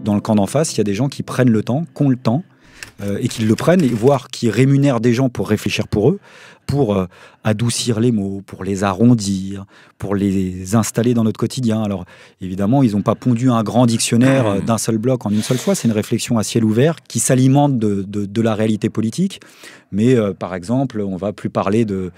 dans le camp d'en face, il y a des gens qui prennent le temps, qui ont le temps, et qui le prennent, et voire qui rémunèrent des gens pour réfléchir pour eux, pour adoucir les mots, pour les arrondir, pour les installer dans notre quotidien. Alors évidemment, ils n'ont pas pondu un grand dictionnaire d'un seul bloc en une seule fois, c'est une réflexion à ciel ouvert qui s'alimente de la réalité politique. Mais par exemple, on ne va plus parler de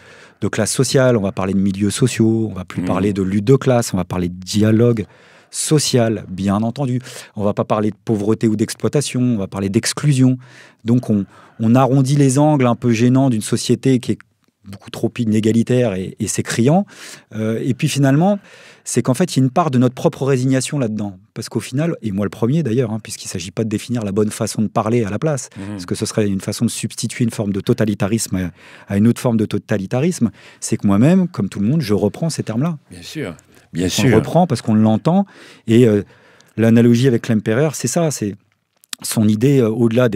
classe sociale, on va parler de milieux sociaux, on ne va plus parler de lutte de classe, on va parler de dialogue social, bien entendu. On ne va pas parler de pauvreté ou d'exploitation, on va parler d'exclusion. Donc on arrondit les angles un peu gênants d'une société qui est beaucoup trop inégalitaire et c'est criant. Et puis finalement, c'est qu'en fait, il y a une part de notre propre résignation là-dedans. Parce qu'au final, et moi le premier d'ailleurs, puisqu'il ne s'agit pas de définir la bonne façon de parler à la place, parce que ce serait une façon de substituer une forme de totalitarisme à une autre forme de totalitarisme, c'est que moi-même, comme tout le monde, je reprends ces termes-là. Bien sûr. On le reprend parce qu'on l'entend. Et l'analogie avec l'empereur, c'est ça, c'est son idée au-delà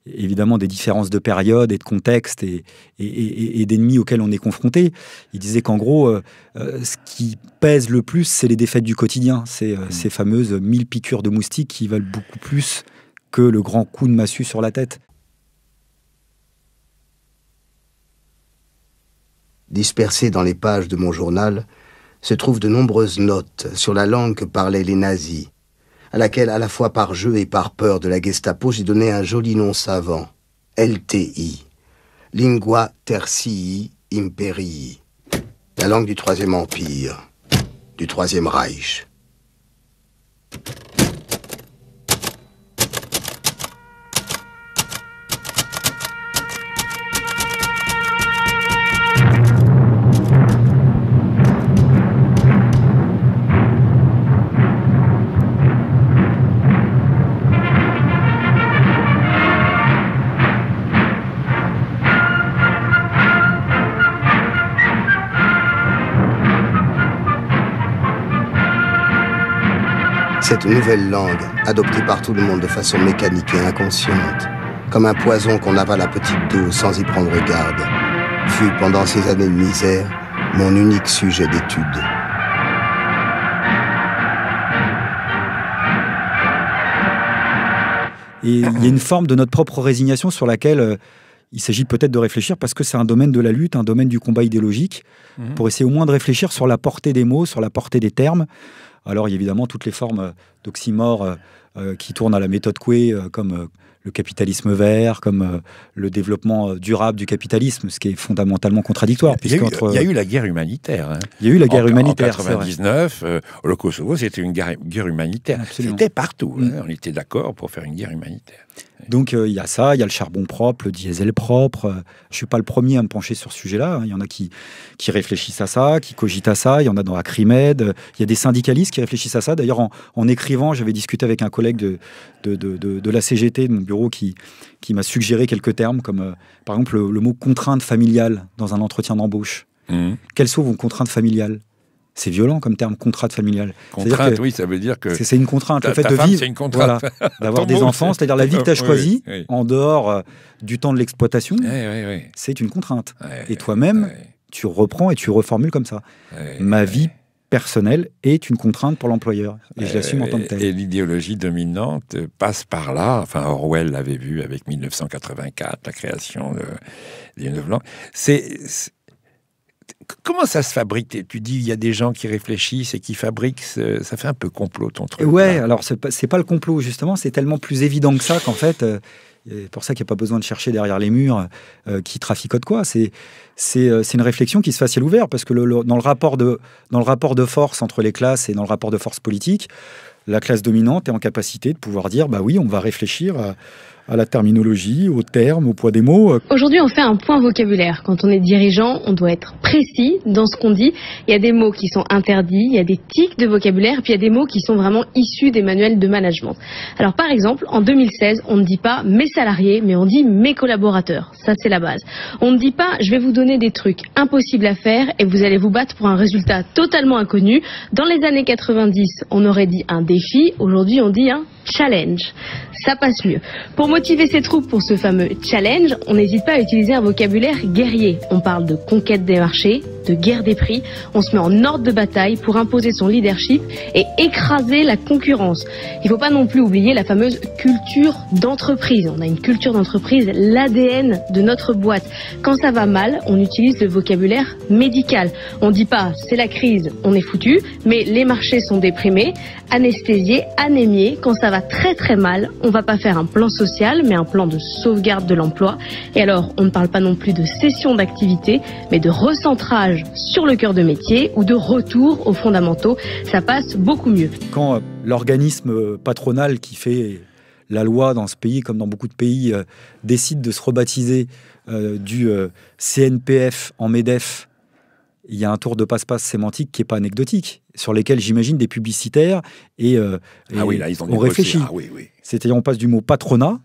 évidemment des différences de période et de contexte et d'ennemis auxquels on est confronté. Il disait qu'en gros, ce qui pèse le plus, c'est les défaites du quotidien. C'est ces fameuses 1000 piqûres de moustiques qui valent beaucoup plus que le grand coup de massue sur la tête. Dispersées dans les pages de mon journal, se trouvent de nombreuses notes sur la langue que parlaient les nazis, à laquelle, à la fois par jeu et par peur de la Gestapo, j'ai donné un joli nom savant, LTI, Lingua Tertii Imperii, la langue du Troisième Empire, du Troisième Reich. Cette nouvelle langue, adoptée par tout le monde de façon mécanique et inconsciente, comme un poison qu'on avale à petite dose sans y prendre garde, fut pendant ces années de misère mon unique sujet d'étude. Et il y a une forme de notre propre résignation sur laquelle il s'agit peut-être de réfléchir parce que c'est un domaine de la lutte, un domaine du combat idéologique, pour essayer au moins de réfléchir sur la portée des mots, sur la portée des termes. Alors, il y a évidemment toutes les formes d'oxymore qui tournent à la méthode Coué, comme le capitalisme vert, comme le développement durable du capitalisme, ce qui est fondamentalement contradictoire. Il y a eu la guerre humanitaire. Il y a eu la guerre humanitaire. En 1999, le Kosovo, c'était une guerre humanitaire. Absolument. C'était partout. On était d'accord pour faire une guerre humanitaire. Donc il y a ça, il y a le charbon propre, le diesel propre. Je ne suis pas le premier à me pencher sur ce sujet-là. Il y en a qui réfléchissent à ça, qui cogitent à ça. Il y en a dans Acrimed. Il y a des syndicalistes qui réfléchissent à ça. D'ailleurs, en écrivant, j'avais discuté avec un collègue de la CGT, de mon bureau, qui m'a suggéré quelques termes, comme par exemple le mot contrainte familiale dans un entretien d'embauche. Quelles sont vos contraintes familiales ? C'est violent comme terme, contrainte familiale. Contrainte, oui, ça veut dire que... C'est une contrainte. Le fait de femme, vivre, c'est une contrainte. Voilà, d'avoir des enfants, c'est-à-dire la vie que tu as choisie, en dehors du temps de l'exploitation, c'est une contrainte. Et toi-même, tu reprends et tu reformules comme ça. Ma vie personnelle est une contrainte pour l'employeur. Et je l'assume en tant que tel. Et l'idéologie dominante passe par là. Enfin, Orwell l'avait vu avec 1984, la création des Neuf Langues. Comment ça se fabrique ? Tu dis il y a des gens qui réfléchissent et qui fabriquent, ça fait un peu complot ton truc. Ouais, alors c'est pas le complot justement, c'est tellement plus évident que ça qu'en fait, c'est pour ça qu'il n'y a pas besoin de chercher derrière les murs qui traficotent quoi. C'est une réflexion qui se fait à ciel ouvert parce que dans le rapport de force entre les classes et dans le rapport de force politique, la classe dominante est en capacité de pouvoir dire bah oui, on va réfléchir à la terminologie, aux termes, au poids des mots. Aujourd'hui, on fait un point vocabulaire. Quand on est dirigeant, on doit être précis dans ce qu'on dit. Il y a des mots qui sont interdits, il y a des tics de vocabulaire, puis il y a des mots qui sont vraiment issus des manuels de management. Alors par exemple, en 2016, on ne dit pas mes salariés, mais on dit mes collaborateurs. Ça, c'est la base. On ne dit pas je vais vous donner des trucs impossibles à faire et vous allez vous battre pour un résultat totalement inconnu. Dans les années 90, on aurait dit un défi. Aujourd'hui, on dit un challenge. Ça passe mieux. Pour motiver ses troupes pour ce fameux challenge, on n'hésite pas à utiliser un vocabulaire guerrier. On parle de conquête des marchés, de guerre des prix. On se met en ordre de bataille pour imposer son leadership et écraser la concurrence. Il ne faut pas non plus oublier la fameuse culture d'entreprise. On a une culture d'entreprise, l'ADN de notre boîte. Quand ça va mal, on utilise le vocabulaire médical. On ne dit pas c'est la crise, on est foutu, mais les marchés sont déprimés, anesthésiés, anémiés. Quand ça va très très mal, on va pas faire un plan social, mais un plan de sauvegarde de l'emploi. Et alors, on ne parle pas non plus de cession d'activité, mais de recentrage sur le cœur de métier ou de retour aux fondamentaux. Ça passe beaucoup mieux. Quand l'organisme patronal qui fait la loi dans ce pays, comme dans beaucoup de pays, décide de se rebaptiser du CNPF en MEDEF, il y a un tour de passe-passe sémantique qui n'est pas anecdotique, sur lesquels j'imagine des publicitaires on réfléchit. C'est-à-dire on passe du mot patronat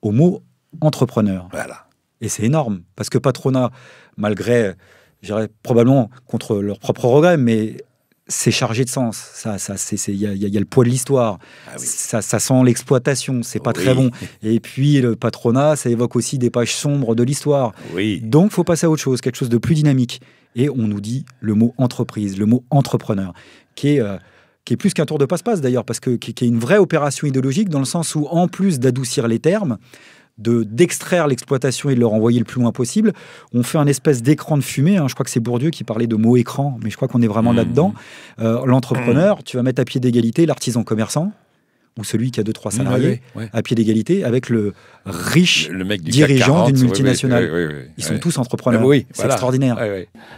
au mot entrepreneur. Voilà. Et c'est énorme, parce que patronat, malgré, je dirais probablement contre leur propre regret, mais c'est chargé de sens. Il y a le poids de l'histoire. Ça sent l'exploitation, c'est pas très bon. Et puis le patronat, ça évoque aussi des pages sombres de l'histoire. Donc il faut passer à autre chose, quelque chose de plus dynamique. Et on nous dit le mot entreprise, le mot entrepreneur, qui est plus qu'un tour de passe-passe d'ailleurs, parce que qui est une vraie opération idéologique, dans le sens où, en plus d'adoucir les termes, d'extraire l'exploitation et de le renvoyer le plus loin possible, on fait un espèce d'écran de fumée. Je crois que c'est Bourdieu qui parlait de mot écran, mais je crois qu'on est vraiment là-dedans. L'entrepreneur, tu vas mettre à pied d'égalité l'artisan commerçant, ou celui qui a 2-3 salariés, à pied d'égalité avec le riche le mec du dirigeant d'une 40, multinationale. Ils sont tous entrepreneurs. C'est extraordinaire.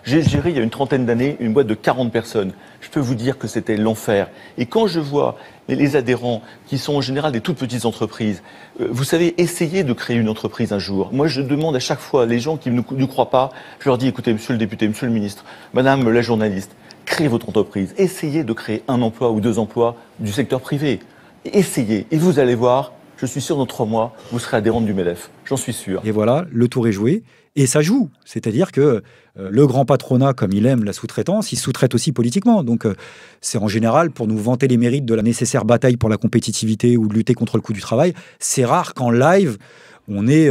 J'ai géré il y a une trentaine d'années une boîte de 40 personnes. Je peux vous dire que c'était l'enfer. Et quand je vois les adhérents qui sont en général des toutes petites entreprises, vous savez, essayez de créer une entreprise un jour. Moi, je demande à chaque fois, les gens qui ne croient pas, je leur dis, écoutez, monsieur le député, monsieur le ministre, madame la journaliste, créez votre entreprise. Essayez de créer 1 emploi ou 2 emplois du secteur privé. Essayez, et vous allez voir, je suis sûr, dans 3 mois, vous serez adhérente du MEDEF. J'en suis sûr. Et voilà, le tour est joué. Et ça joue. C'est-à-dire que le grand patronat, comme il aime la sous-traitance, il sous-traite aussi politiquement. Donc c'est en général pour nous vanter les mérites de la nécessaire bataille pour la compétitivité ou de lutter contre le coût du travail. C'est rare qu'en live, on ait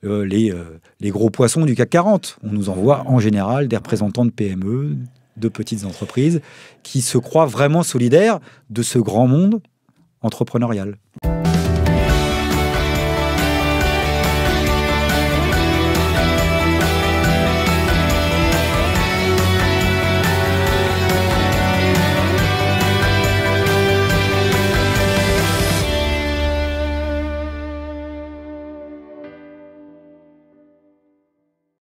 les gros poissons du CAC 40. On nous envoie en général des représentants de PME, de petites entreprises, qui se croient vraiment solidaires de ce grand monde entrepreneurial.